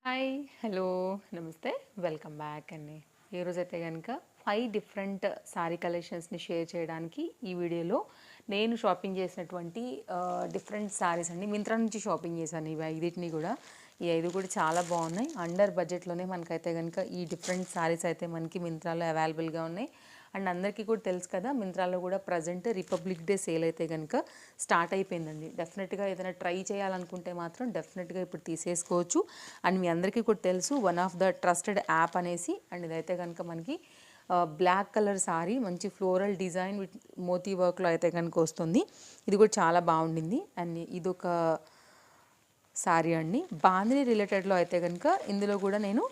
Hi hello నమస్తే welcome back అండి. ఈరోజైతే కనుక 5 డిఫరెంట్ శారీ కలెక్షన్స్ని షేర్ చేయడానికి ఈ వీడియోలో నేను షాపింగ్ చేసినటువంటి డిఫరెంట్ శారీస్ అండి. మింత్రా నుంచి షాపింగ్ చేశాను ఇవి ఐదిటిని కూడా. ఈ 5 కూడా చాలా బాగున్నాయి. అండర్ బడ్జెట్లోనే మనకైతే కనుక ఈ డిఫరెంట్ శారీస్ అయితే మనకి మింత్రాలో అవైలబుల్గా ఉన్నాయి. అండ్ అందరికీ కూడా తెలుసు కదా, మింత్రాలో కూడా ప్రజెంట్ రిపబ్లిక్ డే సేల్ అయితే కనుక స్టార్ట్ అయిపోయిందండి. డెఫినెట్గా ఏదైనా ట్రై చేయాలనుకుంటే మాత్రం డెఫినెట్గా ఇప్పుడు తీసేసుకోవచ్చు. అండ్ మీ అందరికీ కూడా తెలుసు one of the trusted app అనేసి. అండ్ ఇదైతే కనుక మనకి బ్లాక్ కలర్ సారీ మంచి ఫ్లోరల్ డిజైన్ విత్ మోతీ వర్క్లో అయితే కనుక వస్తుంది. ఇది కూడా చాలా బాగుండింది. అండ్ ఇదొక సారీ అండి. బాందిని రిలేటెడ్లో అయితే కనుక ఇందులో కూడా నేను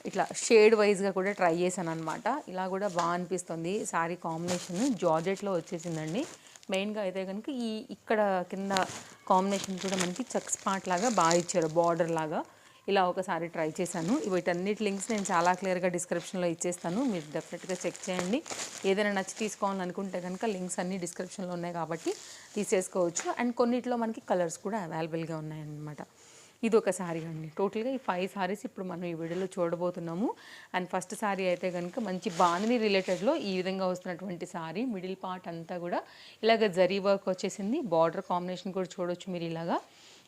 ఇట్లా షేడ్ వైజ్గా కూడా ట్రై చేశాను అనమాట. ఇలా కూడా బాగా అనిపిస్తుంది. శారీ కాంబినేషన్ జార్జెట్లో వచ్చేసిందండి. మెయిన్గా అయితే కనుక ఇక్కడ కింద కాంబినేషన్ కూడా మనకి చెక్స్ పార్ట్ లాగా బాగా ఇచ్చారు, బార్డర్ లాగా. ఇలా ఒకసారి ట్రై చేశాను. వీటన్నిటి లింక్స్ నేను చాలా క్లియర్గా డిస్క్రిప్షన్లో ఇచ్చేస్తాను, మీరు డెఫినెట్గా చెక్ చేయండి. ఏదైనా నచ్చి తీసుకోవాలనుకుంటే కనుక లింక్స్ అన్నీ డిస్క్రిప్షన్లో ఉన్నాయి కాబట్టి తీసేసుకోవచ్చు. అండ్ కొన్నిట్లో మనకి కలర్స్ కూడా అవైలబుల్గా ఉన్నాయన్నమాట. ఇది ఒక శారీ అండి. టోటల్గా ఈ 5 శారీస్ ఇప్పుడు మనం ఈ వీడియోలో చూడబోతున్నాము. అండ్ ఫస్ట్ శారీ అయితే కనుక మంచి బాందిని రిలేటెడ్లో ఈ విధంగా వస్తున్నటువంటి శారీ. మిడిల్ పార్ట్ అంతా కూడా ఇలాగ జరీ వర్క్ వచ్చేసింది. బార్డర్ కాంబినేషన్ కూడా చూడొచ్చు మీరు ఇలాగా.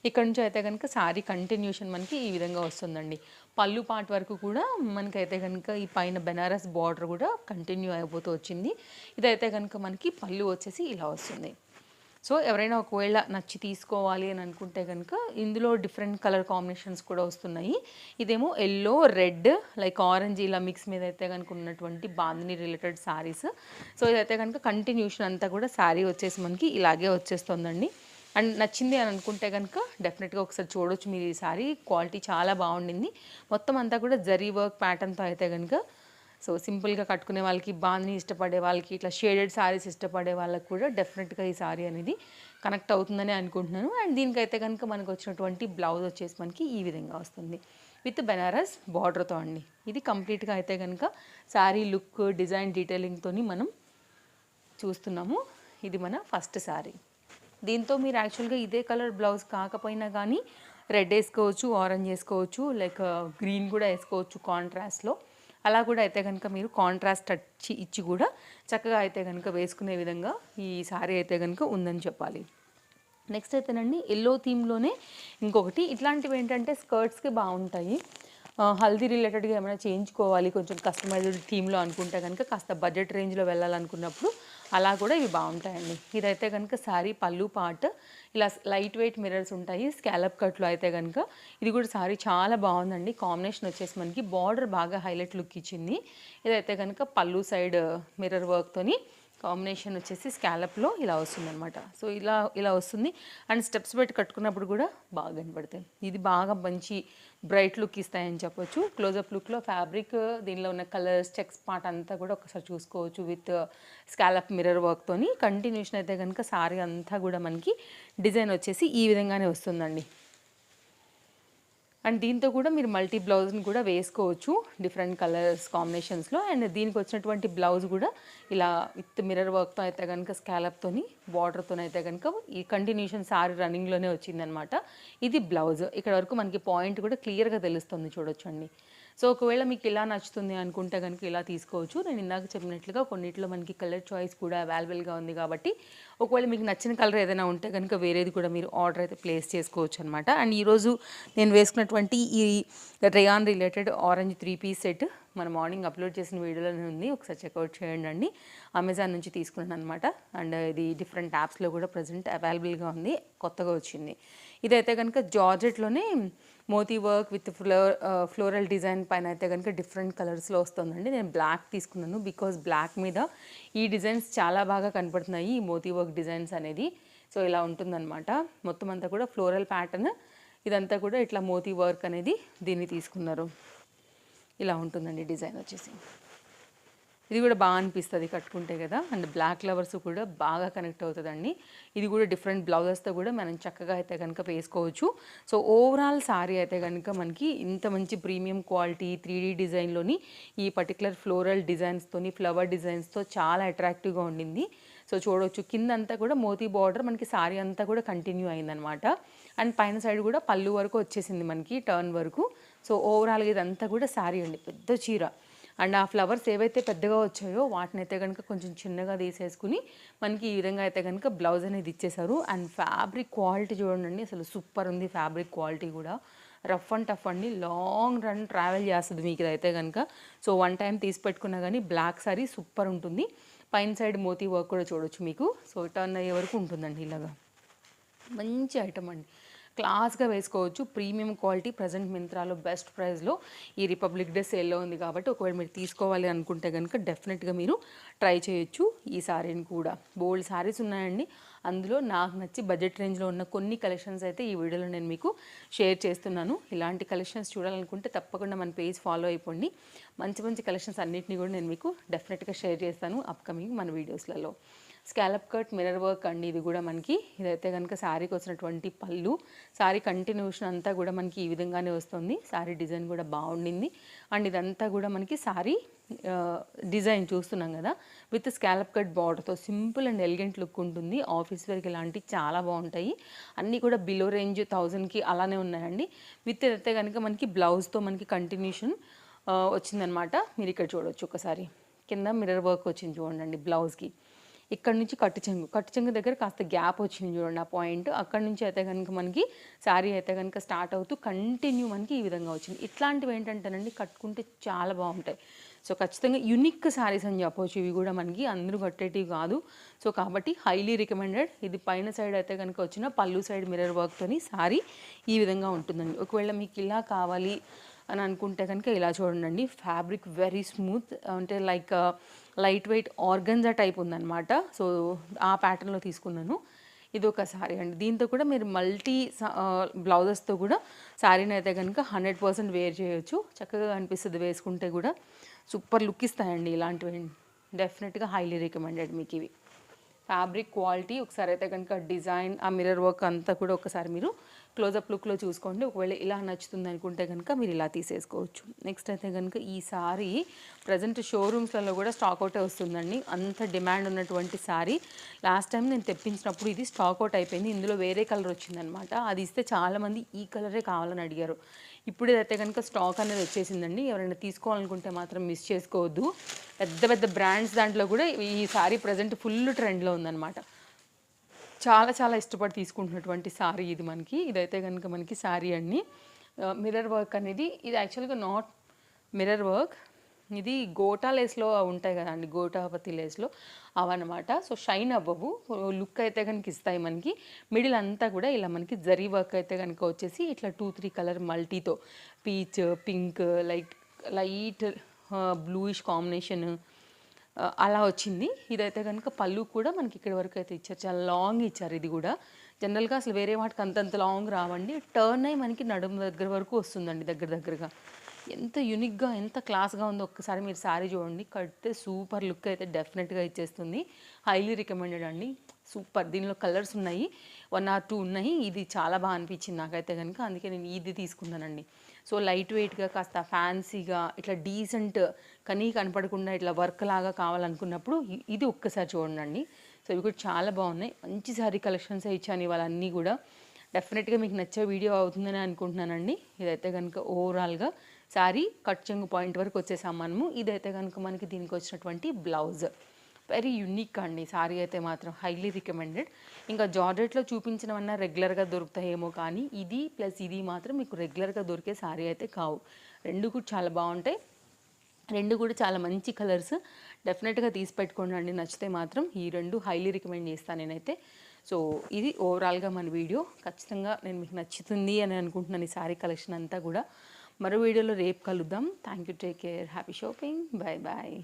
ఇక్కడ నుంచి అయితే కనుక శారీ కంటిన్యూషన్ మనకి ఈ విధంగా వస్తుందండి. పళ్ళు పార్ట్ వరకు కూడా మనకైతే కనుక ఈ పైన బెనారస్ బార్డర్ కూడా కంటిన్యూ అయిపోతూ వచ్చింది. ఇదైతే కనుక మనకి పళ్ళు వచ్చేసి ఇలా వస్తుంది. సో ఎవరైనా ఒకవేళ నచ్చి తీసుకోవాలి అని అనుకుంటే కనుక ఇందులో డిఫరెంట్ కలర్ కాంబినేషన్స్ కూడా వస్తున్నాయి. ఇదేమో ఎల్లో, రెడ్, లైక్ ఆరెంజ్ ఇలా మిక్స్ మీద అయితే కనుక ఉన్నటువంటి బాందిని రిలేటెడ్ శారీస్. సో ఇదైతే కనుక కంటిన్యూషన్ అంతా కూడా శారీ వచ్చేసి మనకి ఇలాగే వచ్చేస్తుందండి. అండ్ నచ్చింది అని అనుకుంటే కనుక డెఫినెట్గా ఒకసారి చూడొచ్చు మీరు. ఈ శారీ క్వాలిటీ చాలా బాగుండింది. మొత్తం అంతా కూడా జరీ వర్క్ ప్యాటర్న్తో అయితే కనుక సో సింపుల్గా కట్టుకునే వాళ్ళకి, బాందిని ఇష్టపడే వాళ్ళకి, ఇట్లా షేడెడ్ శారీస్ ఇష్టపడే వాళ్ళకి కూడా డెఫినెట్గా ఈ శారీ అనేది కనెక్ట్ అవుతుందని అనుకుంటున్నాను. అండ్ దీనికైతే కనుక మనకు వచ్చినటువంటి బ్లౌజ్ వచ్చేసి మనకి ఈ విధంగా వస్తుంది విత్ బెనారస్ బార్డర్తో అండి. ఇది కంప్లీట్గా అయితే కనుక శారీ లుక్, డిజైన్ డీటెయిలింగ్తో మనం చూస్తున్నాము. ఇది మన ఫస్ట్ శారీ. దీంతో మీరు యాక్చువల్గా ఇదే కలర్ బ్లౌజ్ కాకపోయినా కానీ రెడ్ వేసుకోవచ్చు, ఆరెంజ్ వేసుకోవచ్చు, లైక్ గ్రీన్ కూడా వేసుకోవచ్చు కాంట్రాస్ట్లో. అలా కూడా అయితే కనుక మీరు కాంట్రాస్ట్ టచ్ ఇచ్చి కూడా చక్కగా అయితే కనుక వేసుకునే విధంగా ఈ శారీ అయితే కనుక ఉందని చెప్పాలి. నెక్స్ట్ అయితేనండి ఎల్లో థీమ్లోనే ఇంకొకటి. ఇట్లాంటివి ఏంటంటే స్కర్ట్స్కి బాగుంటాయి. హల్దీ రిలేటెడ్గా ఏమైనా చేయించుకోవాలి కొంచెం కస్టమైజ్డ్ థీమ్లో అనుకుంటే కనుక, కాస్త బడ్జెట్ రేంజ్లో వెళ్ళాలనుకున్నప్పుడు అలా కూడా ఇవి బాగుంటాయండి. ఇదైతే కనుక శారీ పళ్ళు పార్ట్ ఇలా లైట్ వెయిట్ మిర్రర్స్ ఉంటాయి స్కాలప్ కట్లో అయితే కనుక. ఇది కూడా శారీ చాలా బాగుందండి. కాంబినేషన్ వచ్చేసి మనకి బార్డర్ బాగా హైలైట్ లుక్ ఇచ్చింది. ఇదైతే కనుక పళ్ళు సైడ్ మిర్రర్ వర్క్తోని కాంబినేషన్ వచ్చేసి స్కాలప్లో ఇలా వస్తుందన్నమాట. సో ఇలా వస్తుంది. అండ్ స్టెప్స్ పెట్టి కట్టుకున్నప్పుడు కూడా బాగా కనపడతాయి. ఇది బాగా మంచి బ్రైట్ లుక్ ఇస్తాయని చెప్పొచ్చు. క్లోజప్ లుక్లో ఫ్యాబ్రిక్, దీనిలో ఉన్న కలర్స్, చెక్స్ పార్ట్ అంతా కూడా ఒకసారి చూసుకోవచ్చు విత్ స్కాలప్ మిర్రర్ వర్క్తోని. కంటిన్యూషన్ అయితే కనుక సారీ అంతా కూడా మనకి డిజైన్ వచ్చేసి ఈ విధంగానే వస్తుందండి. అండ్ దీంతో కూడా మీరు మల్టీ బ్లౌజ్ని కూడా వేసుకోవచ్చు డిఫరెంట్ కలర్స్ కాంబినేషన్స్లో. అండ్ దీనికి వచ్చినటువంటి బ్లౌజ్ కూడా ఇలా విత్ మిర్రర్ వర్క్తో అయితే కనుక స్కాలప్తోని బార్డర్తో అయితే కనుక ఈ కంటిన్యూషన్ సారీ రన్నింగ్లోనే వచ్చిందనమాట. ఇది బ్లౌజ్. ఇక్కడ వరకు మనకి పాయింట్ కూడా క్లియర్గా తెలుస్తుంది చూడొచ్చండి. సో ఒకవేళ మీకు ఇలా నచ్చుతుంది అనుకుంటే కనుక ఇలా తీసుకోవచ్చు. నేను ఇందాక చెప్పినట్లుగా కొన్నిట్లో మనకి కలర్ చాయిస్ కూడా అవైలబుల్గా ఉంది కాబట్టి ఒకవేళ మీకు నచ్చిన కలర్ ఏదైనా ఉంటే కనుక వేరేది కూడా మీరు ఆర్డర్ అయితే ప్లేస్ చేసుకోవచ్చు అనమాట. అండ్ ఈరోజు నేను వేసుకున్నటువంటి ఈ rayon related orange 3 piece set మన మార్నింగ్ అప్లోడ్ చేసిన వీడియోలోనే ఉంది, ఒకసారి చెక్అవుట్ చేయండి అండి. అమెజాన్ నుంచి తీసుకున్నాను అనమాట. అండ్ ఇది డిఫరెంట్ యాప్స్లో కూడా ప్రజెంట్ అవైలబుల్గా ఉంది, కొత్తగా వచ్చింది. ఇదైతే కనుక జార్జెట్లోనే మోతీ వర్క్ విత్ ఫ్లోరల్ డిజైన్ పైన అయితే కనుక డిఫరెంట్ కలర్స్లో వస్తుందండి. నేను బ్లాక్ తీసుకున్నాను బికాజ్ బ్లాక్ మీద ఈ డిజైన్స్ చాలా బాగా కనపడుతున్నాయి, ఈ మోతీ వర్క్ డిజైన్స్ అనేది. సో ఇలా ఉంటుందన్నమాట. మొత్తం అంతా కూడా ఫ్లోరల్ ప్యాటర్న్, ఇదంతా కూడా ఇట్లా మోతీ వర్క్ అనేది దీన్ని తీసుకున్నారు. ఇలా ఉంటుందండి డిజైన్ వచ్చేసి. ఇది కూడా బాగా అనిపిస్తుంది కట్టుకుంటే కదా. అండ్ బ్లాక్ లవర్స్ కూడా బాగా కనెక్ట్ అవుతుందండి. ఇది కూడా డిఫరెంట్ బ్లౌజెస్తో కూడా మనం చక్కగా అయితే కనుక వేసుకోవచ్చు. సో ఓవరాల్ సారీ అయితే కనుక మనకి ఇంత మంచి ప్రీమియం క్వాలిటీ 3D డిజైన్లోని ఈ పర్టికులర్ ఫ్లోరల్ డిజైన్స్తోని, ఫ్లవర్ డిజైన్స్తో చాలా అట్రాక్టివ్గా ఉండింది. సో చూడవచ్చు కింద అంతా కూడా మోతీ బార్డర్ మనకి సారీ అంతా కూడా కంటిన్యూ అయిందనమాట. అండ్ పైన సైడ్ కూడా పళ్ళు వరకు వచ్చేసింది మనకి టర్న్ వరకు. సో ఓవరాల్గా ఇదంతా కూడా శారీ అండి, పెద్ద చీర. అండ్ ఆ ఫ్లవర్స్ ఏవైతే పెద్దగా వచ్చాయో వాటిని అయితే కనుక కొంచెం చిన్నగా తీసేసుకుని మనకి ఈ విధంగా అయితే కనుక బ్లౌజ్ అనేది ఇచ్చేసారు. అండ్ ఫ్యాబ్రిక్ క్వాలిటీ చూడండి, అసలు సూపర్ ఉంది ఫ్యాబ్రిక్ క్వాలిటీ కూడా. రఫ్ అండ్ టఫ్ అండి, లాంగ్ రన్ ట్రావెల్ చేస్తుంది మీకు ఇదైతే కనుక. సో వన్ టైం తీసి పెట్టుకున్నా కానీ బ్లాక్ సారీ సూపర్ ఉంటుంది. పైన సైడ్ మోతీ వర్క్ కూడా చూడొచ్చు మీకు. సో టర్న్ అయ్యే వరకు ఉంటుందండి ఇలాగా. మంచి ఐటమ్ అండి, క్లాస్గా వేసుకోవచ్చు. ప్రీమియం క్వాలిటీ, ప్రజెంట్ మింత్రాలో బెస్ట్ ప్రైస్లో ఈ రిపబ్లిక్ డే సేల్లో ఉంది కాబట్టి ఒకవేళ మీరు తీసుకోవాలి అనుకుంటే కనుక డెఫినెట్గా మీరు ట్రై చేయొచ్చు ఈ శారీని కూడా. బోల్డ్ శారీస్ ఉన్నాయండి, అందులో నాకు నచ్చి బడ్జెట్ రేంజ్లో ఉన్న కొన్ని కలెక్షన్స్ అయితే ఈ వీడియోలో నేను మీకు షేర్ చేస్తున్నాను. ఇలాంటి కలెక్షన్స్ చూడాలనుకుంటే తప్పకుండా మన పేజ్ ఫాలో అయిపోండి. మంచి మంచి కలెక్షన్స్ అన్నిటిని కూడా నేను మీకు డెఫినెట్గా షేర్ చేస్తాను అప్కమింగ్ మన వీడియోస్లలో. స్కాలప్ కట్ మిర్రర్ వర్క్ అండి ఇది కూడా మనకి. ఇదైతే కనుక శారీకి వచ్చినటువంటి పళ్ళు. శారీ కంటిన్యూషన్ అంతా కూడా మనకి ఈ విధంగానే వస్తుంది. శారీ డిజైన్ కూడా బాగుండింది. అండ్ ఇదంతా కూడా మనకి శారీ డిజైన్ చూస్తున్నాం కదా, విత్ స్కాలప్ కట్ బార్డర్తో సింపుల్ అండ్ ఎలిగెంట్ లుక్ ఉంటుంది. ఆఫీస్ వేర్కి ఇలాంటివి చాలా బాగుంటాయి. అన్నీ కూడా బిలో రేంజ్ 1000కి అలానే ఉన్నాయండి. విత్ అయితే కనుక మనకి బ్లౌజ్తో మనకి కంటిన్యూషన్ వచ్చిందనమాట. మీరు ఇక్కడ చూడవచ్చు ఒకసారి, కింద మిర్రర్ వర్క్ వచ్చింది చూడండి బ్లౌజ్కి. ఇక్కడ నుంచి కట్టు చెంగు దగ్గర కాస్త గ్యాప్ వచ్చింది చూడండి ఆ పాయింట్. అక్కడ నుంచి అయితే కనుక మనకి శారీ అయితే కనుక స్టార్ట్ అవుతూ కంటిన్యూ మనకి ఈ విధంగా వచ్చింది. ఇట్లాంటివి ఏంటంటేనండి కట్టుకుంటే చాలా బాగుంటాయి. సో ఖచ్చితంగా యునిక్ శారీస్ అని చెప్పవచ్చు ఇవి కూడా మనకి, అందరూ కట్టేటివి కాదు. సో కాబట్టి హైలీ రికమెండెడ్. ఇది పైన సైడ్ అయితే కనుక వచ్చిన పళ్ళు సైడ్ మిర్రర్ వర్క్తోని శారీ ఈ విధంగా ఉంటుందండి. ఒకవేళ మీకు ఇలా కావాలి అని అనుకుంటే కనుక ఇలా చూడండి, ఫ్యాబ్రిక్ వెరీ స్మూత్, అంటే like light weight organza type ఉందన్నమాట. సో ఆ ప్యాటర్న్లో తీసుకున్నాను. ఇది ఒక శారీ అండి. దీంతో కూడా మీరు మల్టీ బ్లౌజెస్తో కూడా శారీని అయితే కనుక 100% వేర్ చేయొచ్చు. చక్కగా అనిపిస్తుంది వేసుకుంటే కూడా. సూపర్ లుక్ ఇస్తాయండి ఇలాంటివి. డెఫినెట్గా హైలీ రికమెండెడ్ మీకు ఇవి. ఫ్యాబ్రిక్ క్వాలిటీ ఒకసారి అయితే కనుక డిజైన్, ఆ మిర్రర్ వర్క్ అంతా కూడా ఒకసారి మీరు క్లోజప్ లుక్లో చూసుకోండి. ఒకవేళ ఇలా నచ్చుతుంది అనుకుంటే కనుక మీరు ఇలా తీసేసుకోవచ్చు. నెక్స్ట్ అయితే కనుక ఈ సారీ ప్రజెంట్ షోరూమ్స్లలో కూడా స్టాక్ అవుటే వస్తుందండి. అంత డిమాండ్ ఉన్నటువంటి సారీ. లాస్ట్ టైం నేను తెప్పించినప్పుడు ఇది స్టాక్ అవుట్ అయిపోయింది. ఇందులో వేరే కలర్ వచ్చిందనమాట. అది ఇస్తే చాలామంది ఈ కలరే కావాలని అడిగారు. ఇప్పుడు ఇదైతే కనుక స్టాక్ అనేది వచ్చేసిందండి. ఎవరైనా తీసుకోవాలనుకుంటే మాత్రం మిస్ చేసుకోవద్దు. పెద్ద పెద్ద బ్రాండ్స్ దాంట్లో కూడా ఈ సారీ ప్రజెంట్ ఫుల్ ట్రెండ్లో ఉందన్నమాట. చాలా చాలా ఇష్టపడి తీసుకుంటున్నటువంటి సారీ ఇది మనకి. ఇదైతే కనుక మనకి సారీ అండి. మిర్రర్ వర్క్ అనేది ఇది యాక్చువల్గా నాట్ మిర్రర్ వర్క్, ఇది గోటా లేస్లో ఉంటాయి కదండి, గోటాపతి లేస్లో అవన్నమాట. సో షైన్ అవ్వవు, లుక్ అయితే కనుక ఇస్తాయి మనకి. మిడిల్ అంతా కూడా ఇలా మనకి జరీ వర్క్ అయితే కనుక వచ్చేసి ఇట్లా 2-3 కలర్ మల్టీతో peach, pink, light bluish combination అలా వచ్చింది. ఇదైతే కనుక పళ్ళు కూడా మనకి ఇక్కడ వరకు అయితే ఇచ్చారు, చాలా లాంగ్ ఇచ్చారు. ఇది కూడా జనరల్గా అసలు వేరే వాటికి అంతంత లాంగ్ రావండి. టర్న్ అయ్యి మనకి నడుము దగ్గర వరకు వస్తుందండి దగ్గరగా. ఎంత యూనిక్గా ఎంత క్లాస్గా ఉందో ఒక్కసారి మీరు శారీ చూడండి. కడితే సూపర్ లుక్ అయితే డెఫినెట్గా ఇచ్చేస్తుంది. హైలీ రికమెండెడ్ అండి. సూపర్. దీనిలో కలర్స్ ఉన్నాయి, 1 or 2 ఉన్నాయి. ఇది చాలా బాగా అనిపించింది నాకైతే కనుక, అందుకే నేను ఇది తీసుకున్నానండి. సో లైట్ వెయిట్గా కాస్త ఫ్యాన్సీగా ఇట్లా డీసెంట్ కనపడకుండా ఇట్లా వర్క్ లాగా కావాలనుకున్నప్పుడు ఇది ఒక్కసారి చూడండి. సో ఇవి కూడా చాలా బాగున్నాయి. మంచి శారీ కలెక్షన్స్ ఇచ్చాను ఇవాళ అన్నీ కూడా. డెఫినెట్గా మీకు నచ్చే వీడియో అవుతుందని అనుకుంటున్నానండి. ఇదైతే కనుక ఓవరాల్గా శారీ కట్ చెంగు పాయింట్ వరకు వచ్చేసాం మనము. ఇదైతే కనుక మనకి దీనికి వచ్చినటువంటి బ్లౌజ్ వెరీ యూనిక్ అండి. శారీ అయితే మాత్రం హైలీ రికమెండెడ్. ఇంకా జార్జెట్లో చూపించినవన్నా రెగ్యులర్గా దొరుకుతాయేమో, కానీ ఇది ప్లస్ ఇది మాత్రం మీకు రెగ్యులర్గా దొరికే శారీ అయితే కావు. రెండు కూడా చాలా బాగుంటాయి, రెండు కూడా చాలా మంచి కలర్స్. డెఫినెట్గా తీసి పెట్టుకోండి అండి, నచ్చితే మాత్రం. ఈ రెండు హైలీ రికమెండ్ చేస్తాను నేనైతే. సో ఇది ఓవరాల్గా మన వీడియో. ఖచ్చితంగా నేను మీకు నచ్చుతుంది అని అనుకుంటున్నాను ఈ శారీ కలెక్షన్ అంతా కూడా. మరో వీడియోలో రేపు కలుద్దాం. Thank you, take care, happy shopping, bye bye.